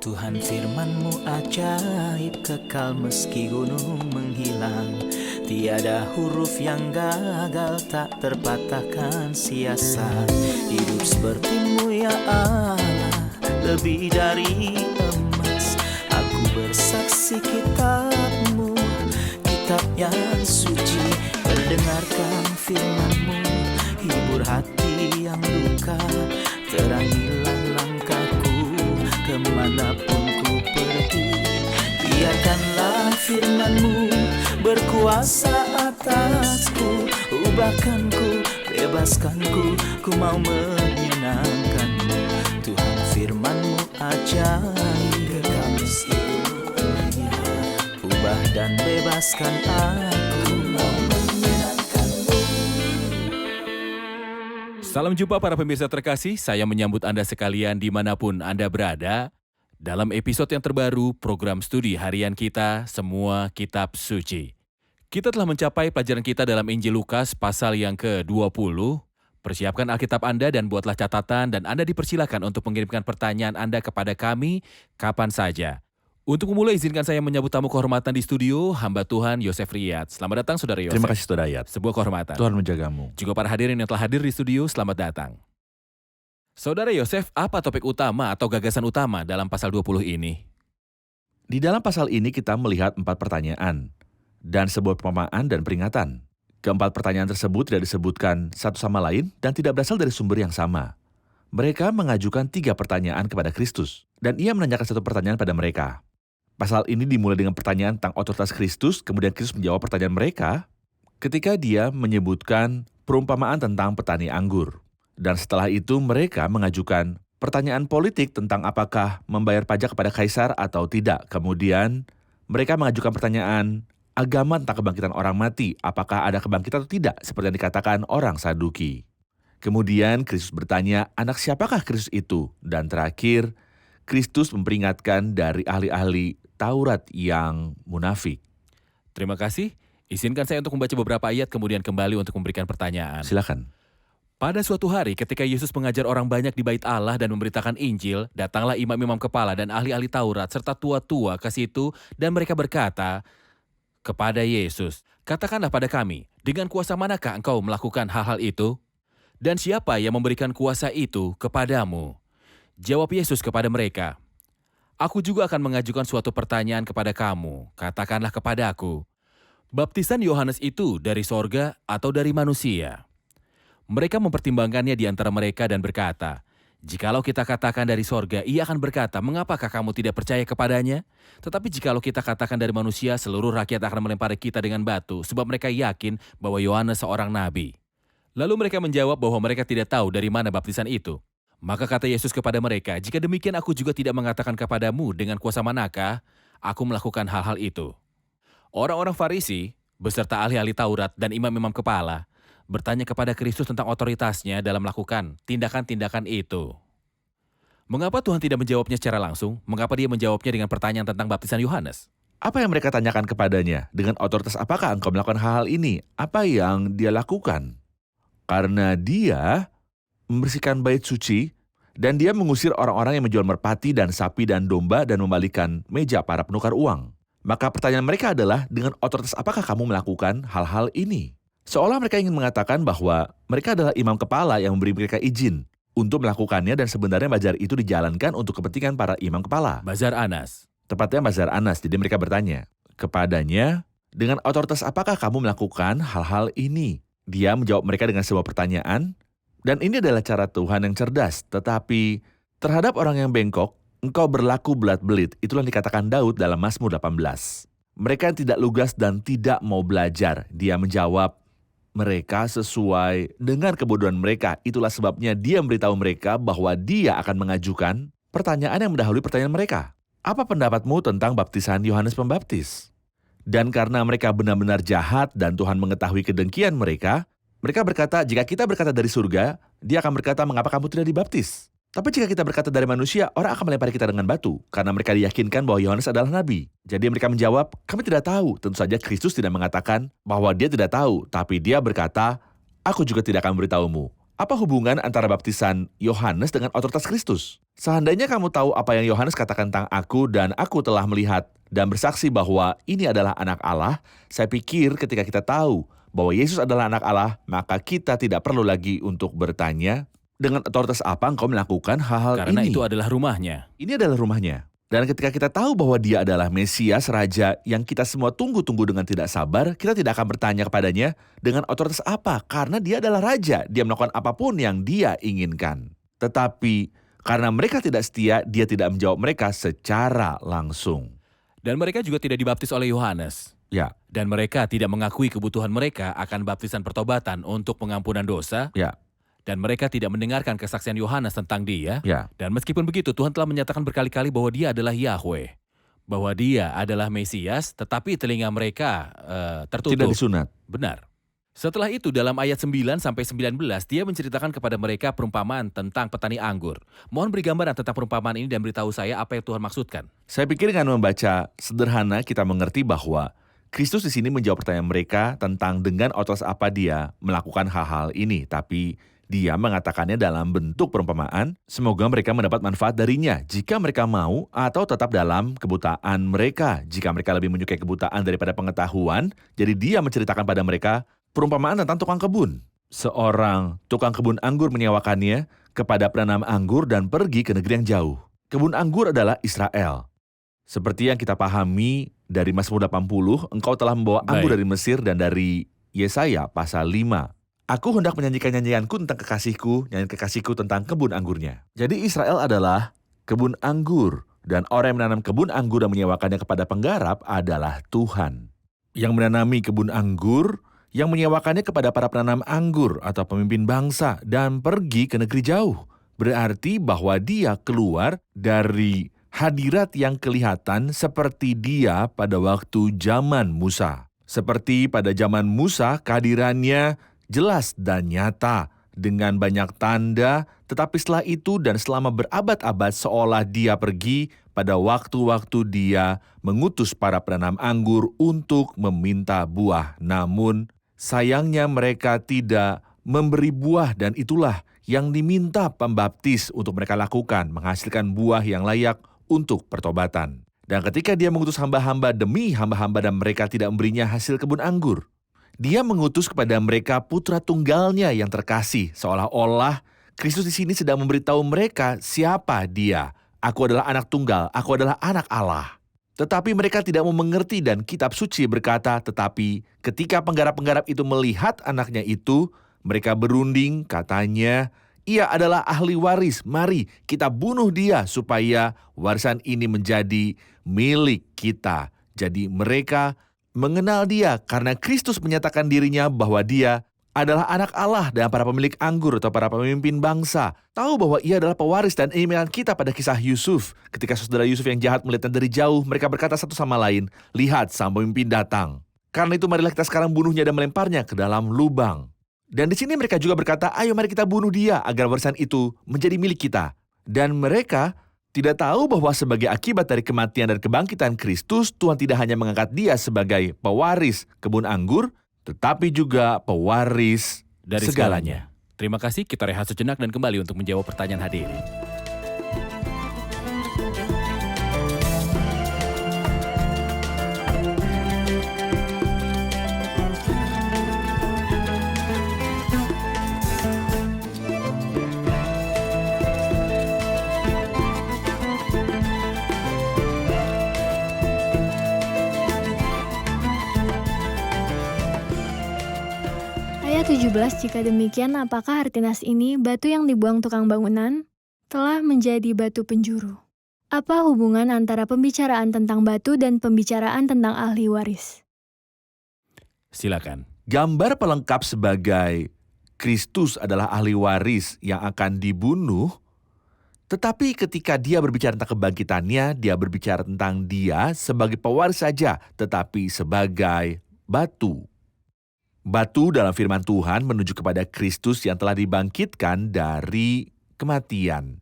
Tuhan firman-Mu ajaib, kekal meski gunung menghilang. Tiada huruf yang gagal, tak terpatahkan siasat. Hidup seperti-Mu ya Allah, lebih dari emas. Aku bersaksi kitab-Mu, kitab yang suci. Mendengarkan firman-Mu, hibur hati yang luka. Terangilah langkahku kemanapun ku pergi. Biarkanlah firman-Mu berkuasa atasku. Ubahkanku, bebaskanku, ku mau menyenangkan-Mu. Tuhan firman-Mu ajaib, ubah dan bebaskan aku, mau menyenangkan-Mu. Salam jumpa para pemirsa terkasih, saya menyambut Anda sekalian dimanapun Anda berada dalam episode yang terbaru program studi harian kita, Semua Kitab Suci. Kita telah mencapai pelajaran kita dalam Injil Lukas pasal yang ke-20. Persiapkan Alkitab Anda dan buatlah catatan, dan Anda dipersilakan untuk mengirimkan pertanyaan Anda kepada kami kapan saja. Untuk memulai, izinkan saya menyambut tamu kehormatan di studio, hamba Tuhan Yosef Riyad. Selamat datang Saudara Yosef. Terima kasih Saudara Riyad. Sebuah kehormatan. Tuhan menjagamu. Juga para hadirin yang telah hadir di studio, selamat datang. Saudara Yosef, apa topik utama atau gagasan utama dalam pasal 20 ini? Di dalam pasal ini kita melihat 4 pertanyaan dan sebuah perumpamaan dan peringatan. Keempat pertanyaan tersebut tidak disebutkan satu sama lain dan tidak berasal dari sumber yang sama. Mereka mengajukan 3 pertanyaan kepada Kristus, dan ia menanyakan satu pertanyaan pada mereka. Pasal ini dimulai dengan pertanyaan tentang otoritas Kristus, kemudian Kristus menjawab pertanyaan mereka ketika dia menyebutkan perumpamaan tentang petani anggur. Dan setelah itu mereka mengajukan pertanyaan politik tentang apakah membayar pajak kepada kaisar atau tidak. Kemudian mereka mengajukan pertanyaan agama tentang kebangkitan orang mati, apakah ada kebangkitan atau tidak, seperti yang dikatakan orang Saduki. Kemudian Kristus bertanya, anak siapakah Kristus itu? Dan terakhir, Kristus memperingatkan dari ahli-ahli Taurat yang munafik. Terima kasih. Izinkan saya untuk membaca beberapa ayat kemudian kembali untuk memberikan pertanyaan. Silakan. Pada suatu hari ketika Yesus mengajar orang banyak di bait Allah dan memberitakan Injil, datanglah imam-imam kepala dan ahli-ahli Taurat serta tua-tua ke situ, dan mereka berkata kepada Yesus, "Katakanlah pada kami, dengan kuasa manakah engkau melakukan hal-hal itu? Dan siapa yang memberikan kuasa itu kepadamu?" Jawab Yesus kepada mereka, "Aku juga akan mengajukan suatu pertanyaan kepada kamu. Katakanlah kepadaku, baptisan Yohanes itu dari sorga atau dari manusia?" Mereka mempertimbangkannya di antara mereka dan berkata, "Jikalau kita katakan dari sorga, ia akan berkata, mengapakah kamu tidak percaya kepadanya? Tetapi jikalau kita katakan dari manusia, seluruh rakyat akan melempari kita dengan batu, sebab mereka yakin bahwa Yohanes seorang nabi." Lalu mereka menjawab bahwa mereka tidak tahu dari mana baptisan itu. Maka kata Yesus kepada mereka, "Jika demikian aku juga tidak mengatakan kepadamu dengan kuasa manakah aku melakukan hal-hal itu." Orang-orang Farisi, beserta ahli-ahli Taurat dan imam-imam kepala, bertanya kepada Kristus tentang otoritasnya dalam melakukan tindakan-tindakan itu. Mengapa Tuhan tidak menjawabnya secara langsung? Mengapa dia menjawabnya dengan pertanyaan tentang baptisan Yohanes? Apa yang mereka tanyakan kepadanya? Dengan otoritas apakah engkau melakukan hal-hal ini? Apa yang dia lakukan? Karena dia membersihkan bait suci, dan dia mengusir orang-orang yang menjual merpati dan sapi dan domba dan membalikan meja para penukar uang. Maka pertanyaan mereka adalah, dengan otoritas apakah kamu melakukan hal-hal ini? Seolah mereka ingin mengatakan bahwa mereka adalah imam kepala yang memberi mereka izin untuk melakukannya, dan sebenarnya bazar itu dijalankan untuk kepentingan para imam kepala. Bazar Anas. Tepatnya bazar Anas, jadi mereka bertanya kepadanya, dengan otoritas apakah kamu melakukan hal-hal ini? Dia menjawab mereka dengan sebuah pertanyaan, dan ini adalah cara Tuhan yang cerdas. Tetapi terhadap orang yang bengkok, engkau berlaku belat-belit. Itulah yang dikatakan Daud dalam Mazmur 18. Mereka yang tidak lugas dan tidak mau belajar. Dia menjawab mereka sesuai dengan kebodohan mereka. Itulah sebabnya dia memberitahu mereka bahwa dia akan mengajukan pertanyaan yang mendahului pertanyaan mereka. Apa pendapatmu tentang baptisan Yohanes Pembaptis? Dan karena mereka benar-benar jahat dan Tuhan mengetahui kedengkian mereka, mereka berkata, jika kita berkata dari surga, dia akan berkata, mengapa kamu tidak dibaptis? Tapi jika kita berkata dari manusia, orang akan melempari kita dengan batu, karena mereka diyakinkan bahwa Yohanes adalah nabi. Jadi mereka menjawab, kami tidak tahu. Tentu saja Kristus tidak mengatakan bahwa dia tidak tahu, tapi dia berkata, aku juga tidak akan memberitahumu. Apa hubungan antara baptisan Yohanes dengan otoritas Kristus? Seandainya kamu tahu apa yang Yohanes katakan tentang aku dan aku telah melihat dan bersaksi bahwa ini adalah anak Allah, saya pikir ketika kita tahu bahwa Yesus adalah anak Allah, maka kita tidak perlu lagi untuk bertanya, dengan otoritas apa engkau melakukan hal-hal Karena ini? itu adalah rumahnya. Ini adalah rumahnya. Dan ketika kita tahu bahwa dia adalah Mesias, Raja yang kita semua tunggu-tunggu dengan tidak sabar, kita tidak akan bertanya kepadanya dengan otoritas apa? Karena dia adalah Raja, dia melakukan apapun yang dia inginkan. Tetapi karena mereka tidak setia, dia tidak menjawab mereka secara langsung. Dan mereka juga tidak dibaptis oleh Yohanes. Ya, Dan mereka tidak mengakui kebutuhan mereka akan baptisan pertobatan untuk pengampunan dosa. ya, Dan mereka tidak mendengarkan kesaksian Yohanes tentang dia. ya. Dan meskipun begitu, Tuhan telah menyatakan berkali-kali bahwa dia adalah Yahweh. Bahwa dia adalah Mesias, tetapi telinga mereka tertutup. Tidak disunat. Benar. Setelah itu dalam ayat 9-19 dia menceritakan kepada mereka perumpamaan tentang petani anggur. Mohon beri gambaran tentang perumpamaan ini dan beritahu saya apa yang Tuhan maksudkan. Saya pikir dengan membaca sederhana kita mengerti bahwa Kristus di sini menjawab pertanyaan mereka tentang dengan otoritas apa dia melakukan hal-hal ini. Tapi dia mengatakannya dalam bentuk perumpamaan, semoga mereka mendapat manfaat darinya jika mereka mau atau tetap dalam kebutaan mereka. Jika mereka lebih menyukai kebutaan daripada pengetahuan, jadi dia menceritakan pada mereka perumpamaan tentang tukang kebun. Seorang tukang kebun anggur menyewakannya kepada penanam anggur dan pergi ke negeri yang jauh. Kebun anggur adalah Israel. Seperti yang kita pahami dari Mazmur 80, engkau telah membawa anggur Baik. dari Mesir dan dari Yesaya pasal 5. Aku hendak menyanyikan nyanyianku tentang kekasihku, nyanyian kekasihku tentang kebun anggurnya. Jadi Israel adalah kebun anggur, dan orang yang menanam kebun anggur dan menyewakannya kepada penggarap adalah Tuhan. Yang menanami kebun anggur, yang menyewakannya kepada para penanam anggur atau pemimpin bangsa dan pergi ke negeri jauh. Berarti bahwa dia keluar dari hadirat yang kelihatan seperti dia pada waktu zaman Musa. Seperti pada zaman Musa, kehadirannya jelas dan nyata dengan banyak tanda, tetapi setelah itu dan selama berabad-abad seolah dia pergi pada waktu-waktu dia mengutus para penanam anggur untuk meminta buah. Namun sayangnya mereka tidak memberi buah dan itulah yang diminta pembaptis untuk mereka lakukan, menghasilkan buah yang layak untuk pertobatan. Dan ketika dia mengutus hamba-hamba demi hamba-hamba dan mereka tidak memberinya hasil kebun anggur, dia mengutus kepada mereka putra tunggalnya yang terkasih, seolah-olah Kristus di sini sedang memberitahu mereka siapa dia. Aku adalah anak tunggal, aku adalah anak Allah. Tetapi mereka tidak mau mengerti dan kitab suci berkata, tetapi ketika penggarap-penggarap itu melihat anaknya itu, mereka berunding, katanya, ia adalah ahli waris, mari kita bunuh dia supaya warisan ini menjadi milik kita. Jadi mereka mengenal dia karena Kristus menyatakan dirinya bahwa dia adalah anak Allah dan para pemilik anggur atau para pemimpin bangsa. Tahu bahwa ia adalah pewaris dan ini mengingatkan kita pada kisah Yusuf. Ketika saudara Yusuf yang jahat melihatnya dari jauh, mereka berkata satu sama lain, lihat sang pemimpin datang. Karena itu marilah kita sekarang bunuhnya dan melemparnya ke dalam lubang. Dan di sini mereka juga berkata, ayo mari kita bunuh dia agar warisan itu menjadi milik kita. Dan mereka tidak tahu bahwa sebagai akibat dari kematian dan kebangkitan Kristus, Tuhan tidak hanya mengangkat dia sebagai pewaris kebun anggur, tetapi juga pewaris Dari segalanya. Terima kasih, kita rehat sejenak dan kembali untuk menjawab pertanyaan hadirin. Ayat 17, jika demikian apakah arti nas ini batu yang dibuang tukang bangunan telah menjadi batu penjuru? Apa hubungan antara pembicaraan tentang batu dan pembicaraan tentang ahli waris? Silakan. Gambar pelengkap sebagai Kristus adalah ahli waris yang akan dibunuh, tetapi ketika dia berbicara tentang kebangkitannya, dia berbicara tentang dia sebagai pewaris saja, tetapi sebagai batu. Batu dalam firman Tuhan menuju kepada Kristus yang telah dibangkitkan dari kematian.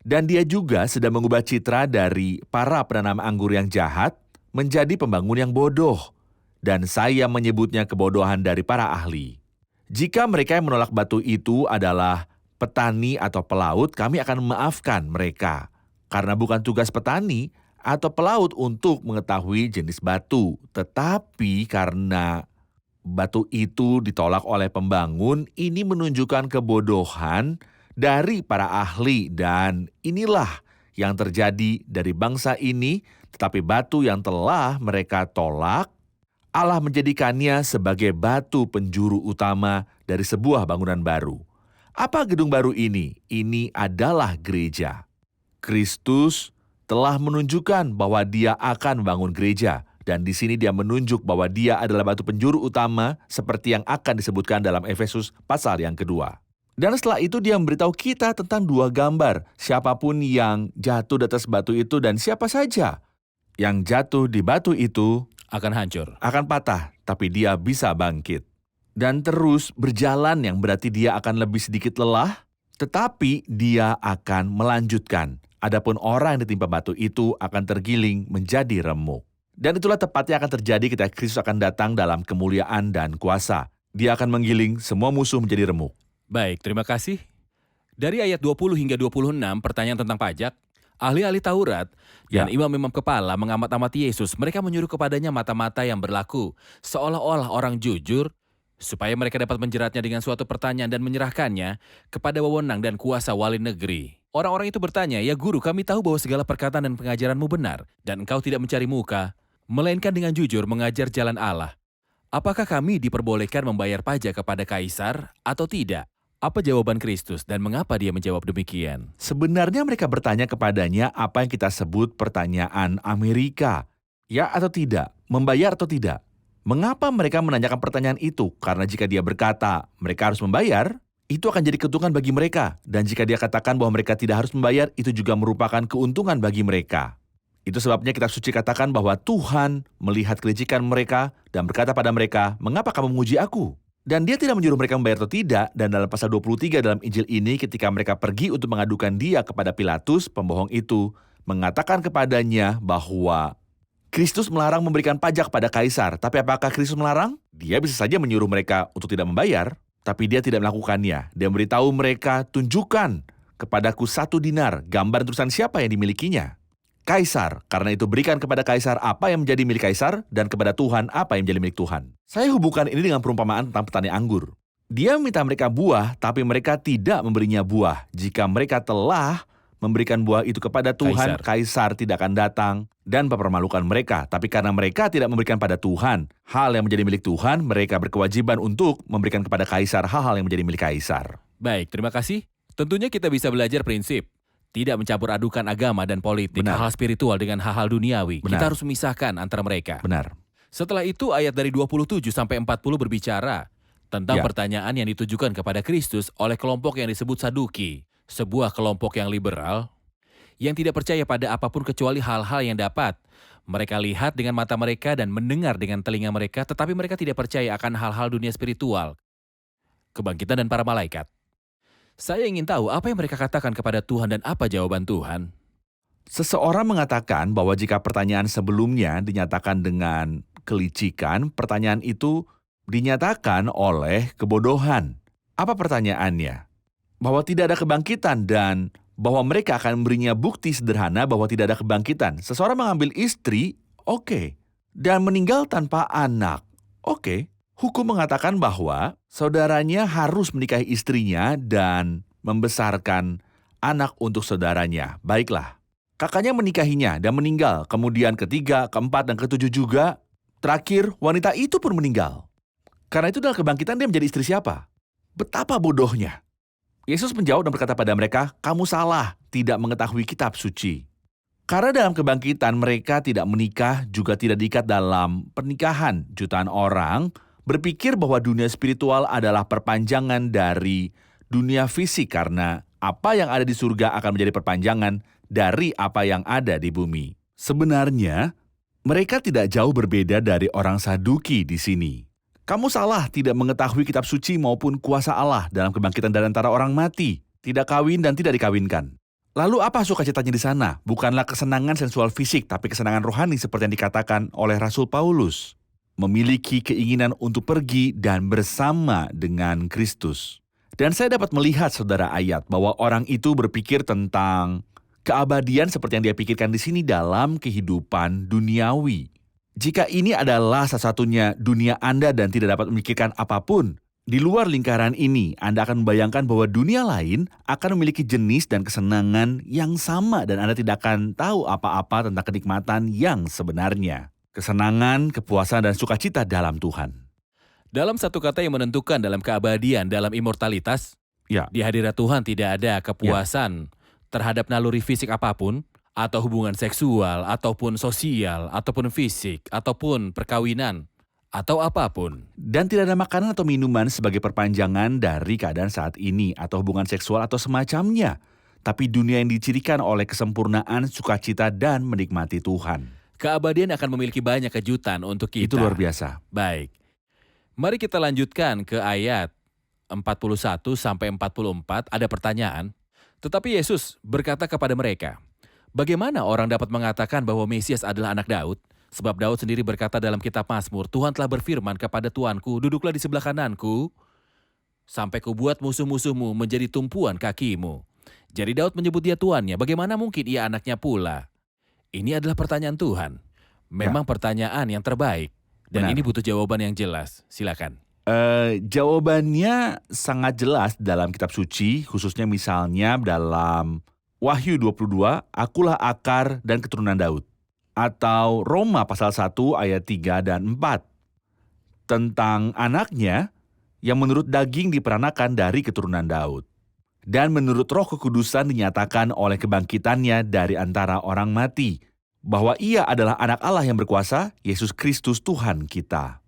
Dan dia juga sedang mengubah citra dari para penanam anggur yang jahat menjadi pembangun yang bodoh. Dan saya menyebutnya kebodohan dari para ahli. Jika mereka yang menolak batu itu adalah petani atau pelaut, kami akan memaafkan mereka. Karena bukan tugas petani atau pelaut untuk mengetahui jenis batu. Tetapi karena batu itu ditolak oleh pembangun, ini menunjukkan kebodohan dari para ahli. Dan inilah yang terjadi dari bangsa ini, tetapi batu yang telah mereka tolak, Allah menjadikannya sebagai batu penjuru utama dari sebuah bangunan baru. Apa gedung baru ini? Ini adalah gereja. Kristus telah menunjukkan bahwa dia akan membangun gereja. Dan di sini dia menunjuk bahwa dia adalah batu penjuru utama seperti yang akan disebutkan dalam Efesus pasal yang kedua. Dan setelah itu dia memberitahu kita tentang dua gambar. Siapapun yang jatuh di atas batu itu dan siapa saja yang jatuh di batu itu Akan hancur. akan patah, tapi dia bisa bangkit. Dan terus berjalan yang berarti dia akan lebih sedikit lelah, tetapi dia akan melanjutkan. Adapun orang yang ditimpa batu itu akan tergiling menjadi remuk. Dan itulah tepatnya akan terjadi ketika Kristus akan datang dalam kemuliaan dan kuasa. Dia akan menggiling semua musuh menjadi remuk. Baik, terima kasih. Dari ayat 20 hingga 26, pertanyaan tentang pajak, ahli-ahli Taurat dan Ya. imam-imam kepala mengamati Yesus. Mereka menyuruh kepadanya mata-mata yang berlaku, seolah-olah orang jujur, supaya mereka dapat menjeratnya dengan suatu pertanyaan dan menyerahkannya kepada wewenang dan kuasa wali negeri. Orang-orang itu bertanya, "Ya guru, kami tahu bahwa segala perkataan dan pengajaranmu benar, dan engkau tidak mencari muka, melainkan dengan jujur mengajar jalan Allah. Apakah kami diperbolehkan membayar pajak kepada kaisar atau tidak?" Apa jawaban Kristus dan mengapa dia menjawab demikian? Sebenarnya mereka bertanya kepadanya apa yang kita sebut pertanyaan Amerika. Ya atau tidak? Membayar atau tidak? Mengapa mereka menanyakan pertanyaan itu? Karena jika dia berkata mereka harus membayar, itu akan jadi keuntungan bagi mereka. Dan jika dia katakan bahwa mereka tidak harus membayar, itu juga merupakan keuntungan bagi mereka. Itu sebabnya kitab suci katakan bahwa Tuhan melihat kelicikan mereka dan berkata pada mereka, "Mengapa kamu menguji aku?" Dan dia tidak menyuruh mereka membayar atau tidak. Dan dalam pasal 23 dalam Injil ini, ketika mereka pergi untuk mengadukan dia kepada Pilatus, pembohong itu mengatakan kepadanya bahwa Kristus melarang memberikan pajak pada kaisar. Tapi apakah Kristus melarang? Dia bisa saja menyuruh mereka untuk tidak membayar, tapi dia tidak melakukannya. Dia memberitahu mereka, "Tunjukkan kepadaku 1 dinar, gambar tulisan siapa yang dimilikinya. Kaisar, karena itu berikan kepada kaisar apa yang menjadi milik kaisar, dan kepada Tuhan apa yang menjadi milik Tuhan." Saya hubungkan ini dengan perumpamaan tentang petani anggur. Dia meminta mereka buah, tapi mereka tidak memberinya buah. Jika mereka telah memberikan buah itu kepada Tuhan, kaisar tidak akan datang dan mempermalukan mereka. Tapi karena mereka tidak memberikan pada Tuhan hal yang menjadi milik Tuhan, mereka berkewajiban untuk memberikan kepada kaisar hal-hal yang menjadi milik kaisar. Baik, terima kasih. Tentunya kita bisa belajar prinsip tidak mencampur adukan agama dan politik, Benar. hal spiritual dengan hal-hal duniawi. Benar. Kita harus memisahkan antara mereka. Benar. Setelah itu ayat dari 27 sampai 40 berbicara tentang Ya. pertanyaan yang ditujukan kepada Kristus oleh kelompok yang disebut Saduki, sebuah kelompok yang liberal yang tidak percaya pada apapun kecuali hal-hal yang dapat mereka lihat dengan mata mereka dan mendengar dengan telinga mereka, tetapi mereka tidak percaya akan hal-hal dunia spiritual, kebangkitan dan para malaikat. Saya ingin tahu apa yang mereka katakan kepada Tuhan dan apa jawaban Tuhan. Seseorang mengatakan bahwa jika pertanyaan sebelumnya dinyatakan dengan kelicikan, pertanyaan itu dinyatakan oleh kebodohan. Apa pertanyaannya? Bahwa tidak ada kebangkitan dan bahwa mereka akan memberinya bukti sederhana bahwa tidak ada kebangkitan. Seseorang mengambil istri, oke. Dan meninggal tanpa anak, oke. Hukum mengatakan bahwa saudaranya harus menikahi istrinya dan membesarkan anak untuk saudaranya. Baiklah. Kakaknya menikahinya dan meninggal. Kemudian ketiga, keempat, dan ketujuh juga. Terakhir, wanita itu pun meninggal. Karena itu dalam kebangkitan dia menjadi istri siapa? Betapa bodohnya. Yesus menjawab dan berkata pada mereka, "Kamu salah, tidak mengetahui kitab suci." Karena dalam kebangkitan mereka tidak menikah, juga tidak diikat dalam pernikahan. Jutaan orang berpikir bahwa dunia spiritual adalah perpanjangan dari dunia fisik karena apa yang ada di surga akan menjadi perpanjangan dari apa yang ada di bumi. Sebenarnya, mereka tidak jauh berbeda dari orang Saduki di sini. Kamu salah tidak mengetahui kitab suci maupun kuasa Allah dalam kebangkitan dari antara orang mati, tidak kawin dan tidak dikawinkan. Lalu apa sukacitanya di sana? Bukanlah kesenangan sensual fisik, tapi kesenangan rohani seperti yang dikatakan oleh Rasul Paulus. Memiliki keinginan untuk pergi dan bersama dengan Kristus. Dan saya dapat melihat, saudara, ayat bahwa orang itu berpikir tentang keabadian seperti yang dia pikirkan di sini dalam kehidupan duniawi. Jika ini adalah satu-satunya dunia Anda dan tidak dapat memikirkan apapun, di luar lingkaran ini Anda akan membayangkan bahwa dunia lain akan memiliki jenis dan kesenangan yang sama dan Anda tidak akan tahu apa-apa tentang kenikmatan yang sebenarnya. Kesenangan, kepuasan, dan sukacita dalam Tuhan. Dalam satu kata yang menentukan dalam keabadian, dalam immortalitas, Ya. di hadirat Tuhan tidak ada kepuasan terhadap naluri fisik apapun, atau hubungan seksual, ataupun sosial, ataupun fisik, ataupun perkawinan, atau apapun. Dan tidak ada makanan atau minuman sebagai perpanjangan dari keadaan saat ini atau hubungan seksual atau semacamnya. Tapi dunia yang dicirikan oleh kesempurnaan, sukacita, dan menikmati Tuhan. Keabadian akan memiliki banyak kejutan untuk kita. Itu luar biasa. Baik. Mari kita lanjutkan ke ayat 41 sampai 44, ada pertanyaan. Tetapi Yesus berkata kepada mereka, "Bagaimana orang dapat mengatakan bahwa Mesias adalah anak Daud? Sebab Daud sendiri berkata dalam kitab Mazmur, Tuhan telah berfirman kepada Tuanku, duduklah di sebelah kananku, sampai kubuat musuh-musuhmu menjadi tumpuan kakimu." Jadi Daud menyebut dia tuannya, bagaimana mungkin ia anaknya pula? Ini adalah pertanyaan Tuhan. Memang pertanyaan yang terbaik. Dan Benar. ini butuh jawaban yang jelas. Silakan. Jawabannya sangat jelas dalam kitab suci, khususnya misalnya dalam Wahyu 22, akulah akar dan keturunan Daud. Atau Roma pasal 1 ayat 3 dan 4. Tentang anaknya yang menurut daging diperanakan dari keturunan Daud. Dan menurut Roh Kekudusan dinyatakan oleh kebangkitannya dari antara orang mati, bahwa ia adalah anak Allah yang berkuasa, Yesus Kristus Tuhan kita.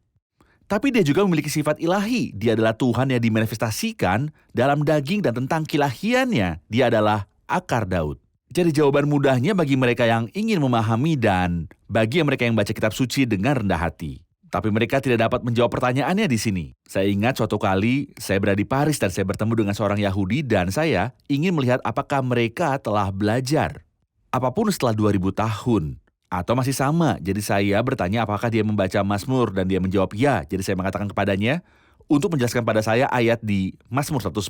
Tapi dia juga memiliki sifat ilahi. Dia adalah Tuhan yang dimanifestasikan dalam daging dan tentang kilahiannya, dia adalah akar Daud. Jadi jawaban mudahnya bagi mereka yang ingin memahami dan bagi mereka yang baca kitab suci dengan rendah hati. Tapi mereka tidak dapat menjawab pertanyaannya di sini. Saya ingat suatu kali saya berada di Paris dan saya bertemu dengan seorang Yahudi dan saya ingin melihat apakah mereka telah belajar. Apapun setelah 2000 tahun. Atau masih sama, jadi saya bertanya apakah dia membaca Mazmur dan dia menjawab ya. Jadi saya mengatakan kepadanya untuk menjelaskan pada saya ayat di Mazmur 110.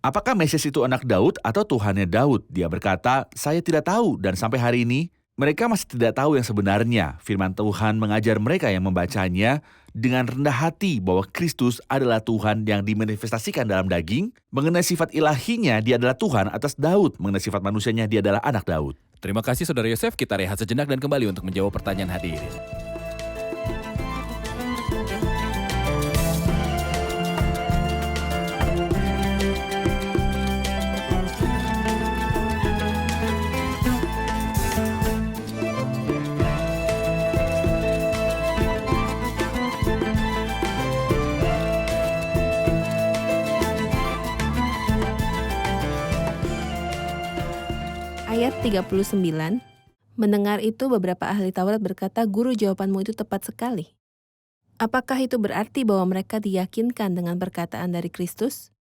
Apakah Mesias itu anak Daud atau Tuhannya Daud? Dia berkata, saya tidak tahu dan sampai hari ini mereka masih tidak tahu yang sebenarnya. Firman Tuhan mengajar mereka yang membacanya dengan rendah hati bahwa Kristus adalah Tuhan yang dimanifestasikan dalam daging. Mengenai sifat ilahinya, dia adalah Tuhan atas Daud. Mengenai sifat manusianya, dia adalah anak Daud. Terima kasih Saudara Yosef, kita rehat sejenak dan kembali untuk menjawab pertanyaan hadirin. Ayat 39, mendengar itu beberapa ahli Taurat berkata, "Guru, jawabanmu itu tepat sekali." Apakah itu berarti bahwa mereka diyakinkan dengan perkataan dari Kristus?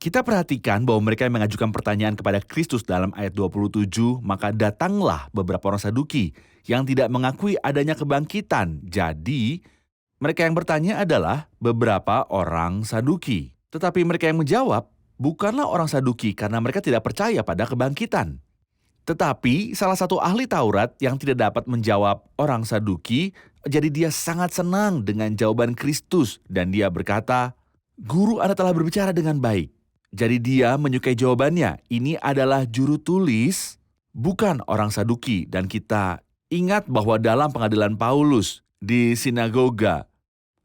Kita perhatikan bahwa mereka yang mengajukan pertanyaan kepada Kristus dalam ayat 27, maka datanglah beberapa orang Saduki yang tidak mengakui adanya kebangkitan. Jadi, mereka yang bertanya adalah beberapa orang Saduki. Tetapi mereka yang menjawab bukanlah orang Saduki karena mereka tidak percaya pada kebangkitan. Tetapi salah satu ahli Taurat yang tidak dapat menjawab orang Saduki, jadi dia sangat senang dengan jawaban Kristus dan dia berkata, "Guru, Anda telah berbicara dengan baik." Jadi dia menyukai jawabannya. Ini adalah juru tulis, bukan orang Saduki. Dan kita ingat bahwa dalam pengadilan Paulus di sinagoga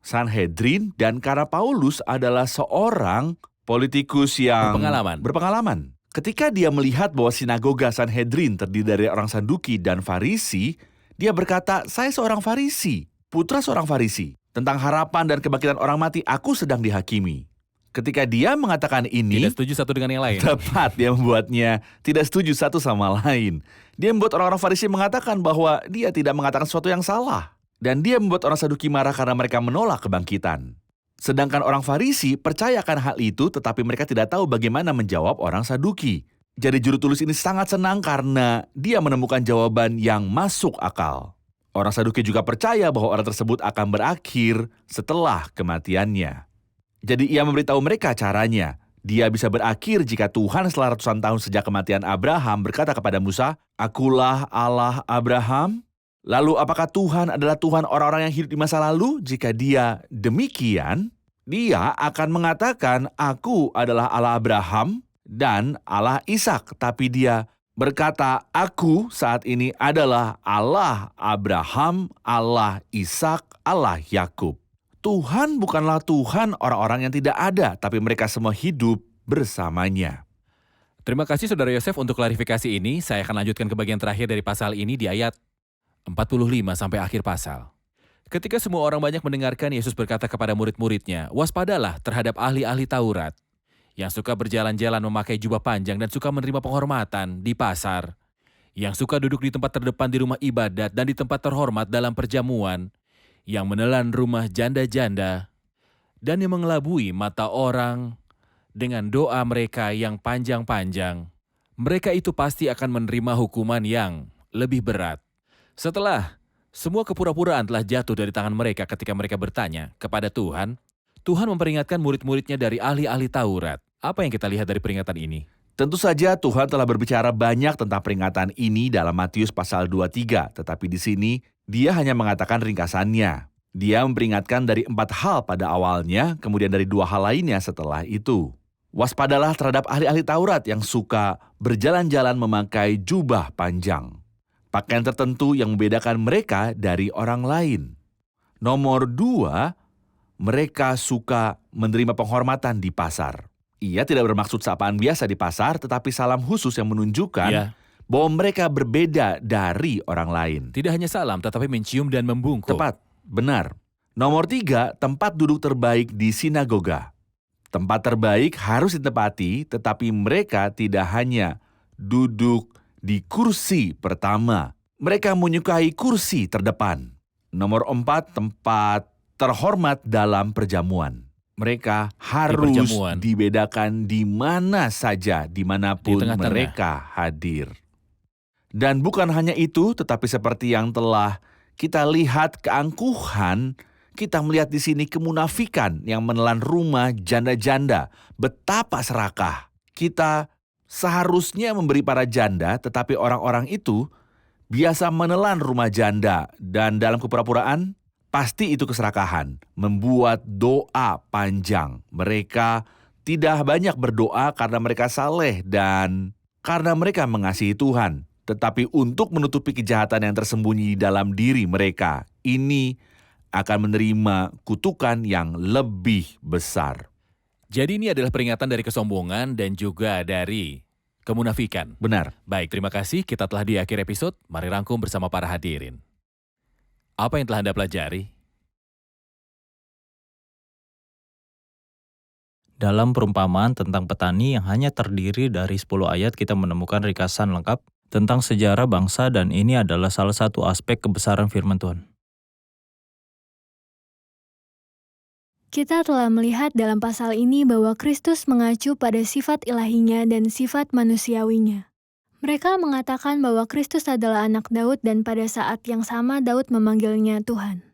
Sanhedrin, dan karena Paulus adalah seorang politikus yang berpengalaman. Ketika dia melihat bahwa sinagoga Sanhedrin terdiri dari orang Saduki dan Farisi, dia berkata, "Saya seorang Farisi, putra seorang Farisi. Tentang harapan dan kebangkitan orang mati, aku sedang dihakimi." Ketika dia mengatakan ini, Tidak setuju satu dengan yang lain. tepat, dia membuatnya tidak setuju satu sama lain. Dia membuat orang-orang Farisi mengatakan bahwa dia tidak mengatakan sesuatu yang salah. Dan dia membuat orang Saduki marah karena mereka menolak kebangkitan. Sedangkan orang Farisi percayakan hal itu, tetapi mereka tidak tahu bagaimana menjawab orang Saduki. Jadi juru tulis ini sangat senang karena dia menemukan jawaban yang masuk akal. Orang Saduki juga percaya bahwa orang tersebut akan berakhir setelah kematiannya. Jadi ia memberitahu mereka caranya. Dia bisa berakhir jika Tuhan setelah ratusan tahun sejak kematian Abraham berkata kepada Musa, "Akulah Allah Abraham." Lalu apakah Tuhan adalah Tuhan orang-orang yang hidup di masa lalu? Jika dia demikian, dia akan mengatakan, "Aku adalah Allah Abraham dan Allah Ishak." Tapi dia berkata, "Aku saat ini adalah Allah Abraham, Allah Ishak, Allah Yakub." Tuhan bukanlah Tuhan orang-orang yang tidak ada, tapi mereka semua hidup bersamanya. Terima kasih Saudara Yosef untuk klarifikasi ini. Saya akan lanjutkan ke bagian terakhir dari pasal ini di ayat 45 sampai akhir pasal. Ketika semua orang banyak mendengarkan, Yesus berkata kepada murid-muridnya, "Waspadalah terhadap ahli-ahli Taurat yang suka berjalan-jalan memakai jubah panjang dan suka menerima penghormatan di pasar, yang suka duduk di tempat terdepan di rumah ibadat dan di tempat terhormat dalam perjamuan, yang menelan rumah janda-janda, dan yang mengelabui mata orang dengan doa mereka yang panjang-panjang. Mereka itu pasti akan menerima hukuman yang lebih berat." Setelah semua kepura-puraan telah jatuh dari tangan mereka ketika mereka bertanya kepada Tuhan, Tuhan memperingatkan murid-muridnya dari ahli-ahli Taurat. Apa yang kita lihat dari peringatan ini? Tentu saja Tuhan telah berbicara banyak tentang peringatan ini dalam Matius pasal 23, tetapi di sini dia hanya mengatakan ringkasannya. Dia memperingatkan dari 4 hal pada awalnya, kemudian dari 2 hal lainnya setelah itu. Waspadalah terhadap ahli-ahli Taurat yang suka berjalan-jalan memakai jubah panjang. Pakaian tertentu yang membedakan mereka dari orang lain. Nomor 2, mereka suka menerima penghormatan di pasar. Ia tidak bermaksud sapaan biasa di pasar, tetapi salam khusus yang menunjukkan Ya. bahwa mereka berbeda dari orang lain. Tidak hanya salam, tetapi mencium dan membungkuk. Tepat, benar. Nomor 3, tempat duduk terbaik di sinagoga. Tempat terbaik harus ditempati, tetapi mereka tidak hanya duduk di kursi pertama. Mereka menyukai kursi terdepan. Nomor 4, tempat terhormat dalam perjamuan. Mereka harus perjamuan. dibedakan di mana saja, dimanapun Di tengah-tengah. mereka hadir. Dan bukan hanya itu, tetapi seperti yang telah kita lihat keangkuhan, kita melihat di sini kemunafikan yang menelan rumah janda-janda. Betapa serakah. Kita seharusnya memberi para janda, tetapi orang-orang itu biasa menelan rumah janda. Dan dalam kepura-puraan, pasti itu keserakahan, membuat doa panjang. Mereka tidak banyak berdoa karena mereka saleh dan karena mereka mengasihi Tuhan. Tetapi untuk menutupi kejahatan yang tersembunyi di dalam diri mereka, ini akan menerima kutukan yang lebih besar. Jadi ini adalah peringatan dari kesombongan dan juga dari kemunafikan. Benar. Baik, terima kasih. Kita telah di akhir episode. Mari rangkum bersama para hadirin. Apa yang telah Anda pelajari? Dalam perumpamaan tentang petani yang hanya terdiri dari 10 ayat, kita menemukan ringkasan lengkap tentang sejarah bangsa, dan ini adalah salah satu aspek kebesaran firman Tuhan. Kita telah melihat dalam pasal ini bahwa Kristus mengacu pada sifat ilahinya dan sifat manusiawinya. Mereka mengatakan bahwa Kristus adalah anak Daud dan pada saat yang sama Daud memanggilnya Tuhan.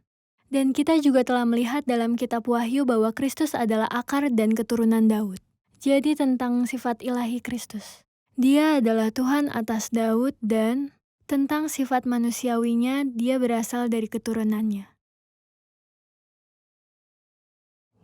Dan kita juga telah melihat dalam kitab Wahyu bahwa Kristus adalah akar dan keturunan Daud. Jadi tentang sifat ilahi Kristus. Dia adalah Tuhan atas Daud dan tentang sifat manusiawinya, dia berasal dari keturunannya.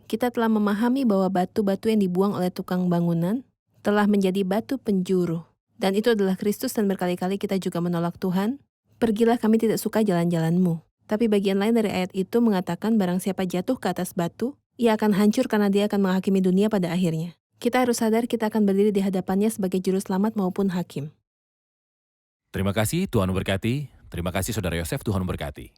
Kita telah memahami bahwa batu-batu yang dibuang oleh tukang bangunan telah menjadi batu penjuru. Dan itu adalah Kristus, dan berkali-kali kita juga menolak Tuhan. Pergilah, kami tidak suka jalan-jalanmu. Tapi bagian lain dari ayat itu mengatakan barang siapa jatuh ke atas batu, ia akan hancur karena dia akan menghakimi dunia pada akhirnya. Kita harus sadar kita akan berdiri di hadapannya sebagai juru selamat maupun hakim. Terima kasih, Tuhan memberkati. Terima kasih Saudara Yosef, Tuhan memberkati.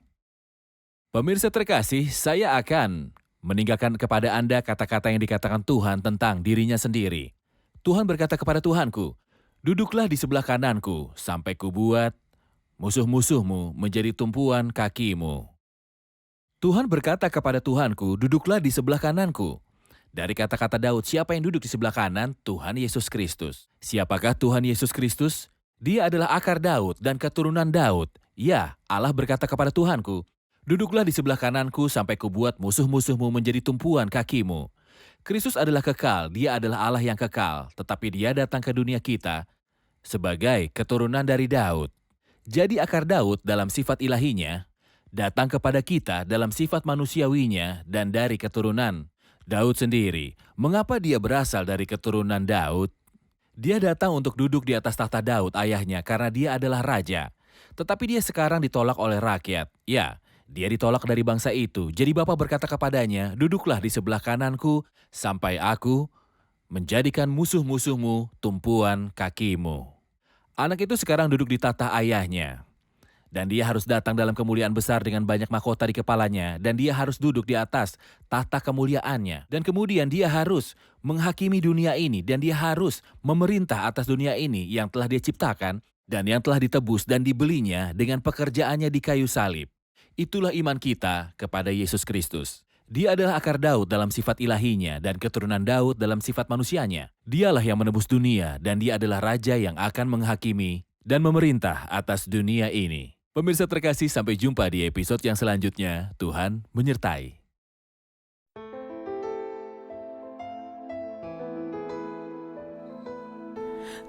Pemirsa terkasih, saya akan meninggalkan kepada Anda kata-kata yang dikatakan Tuhan tentang dirinya sendiri. Tuhan berkata kepada Tuhanku, "Duduklah di sebelah kananku, sampai kubuat musuh-musuhmu menjadi tumpuan kakimu." Tuhan berkata kepada Tuhanku, "Duduklah di sebelah kananku." Dari kata-kata Daud, siapa yang duduk di sebelah kanan? Tuhan Yesus Kristus. Siapakah Tuhan Yesus Kristus? Dia adalah akar Daud dan keturunan Daud. Ya, Allah berkata kepada Tuhanku, "Duduklah di sebelah kananku sampai kubuat musuh-musuhmu menjadi tumpuan kakimu." Kristus adalah kekal, dia adalah Allah yang kekal, tetapi dia datang ke dunia kita sebagai keturunan dari Daud. Jadi akar Daud dalam sifat ilahinya datang kepada kita dalam sifat manusiawinya dan dari keturunan Daud sendiri. Mengapa dia berasal dari keturunan Daud? Dia datang untuk duduk di atas tahta Daud ayahnya karena dia adalah raja. Tetapi dia sekarang ditolak oleh rakyat. Ya, dia ditolak dari bangsa itu. Jadi Bapa berkata kepadanya, duduklah di sebelah kananku sampai aku menjadikan musuh-musuhmu tumpuan kakimu. Anak itu sekarang duduk di tahta ayahnya. Dan dia harus datang dalam kemuliaan besar dengan banyak mahkota di kepalanya. Dan dia harus duduk di atas tahta kemuliaannya. Dan kemudian dia harus menghakimi dunia ini. Dan dia harus memerintah atas dunia ini yang telah dia ciptakan. Dan yang telah ditebus dan dibelinya dengan pekerjaannya di kayu salib. Itulah iman kita kepada Yesus Kristus. Dia adalah akar Daud dalam sifat ilahinya dan keturunan Daud dalam sifat manusianya. Dialah yang menebus dunia dan dia adalah raja yang akan menghakimi dan memerintah atas dunia ini. Pemirsa terkasih, sampai jumpa di episode yang selanjutnya. Tuhan menyertai.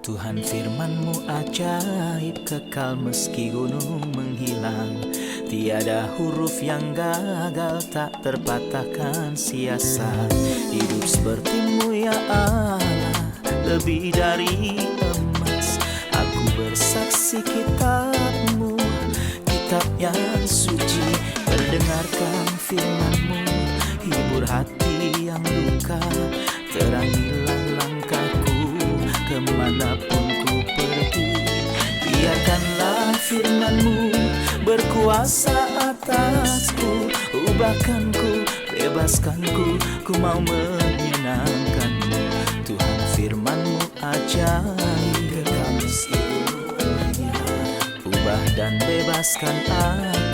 Tuhan firman-Mu ajaib, kekal meski gunung menghilang. Tiada huruf yang gagal, tak terpatahkan siasat. Hidup seperti-Mu ya Allah, lebih dari emas. Aku bersaksi kitab-Mu, kitab yang suci. Mendengarkan firman-Mu, hibur hati yang luka. Terangilah langkahku kemanapun ku pergi. Biarkanlah firman-Mu berkuasa atasku. Ubahkanku, bebaskanku, ku mau menyenangkan-Mu. Tuhan firman-Mu ajaib, ubah dan bebaskan aku.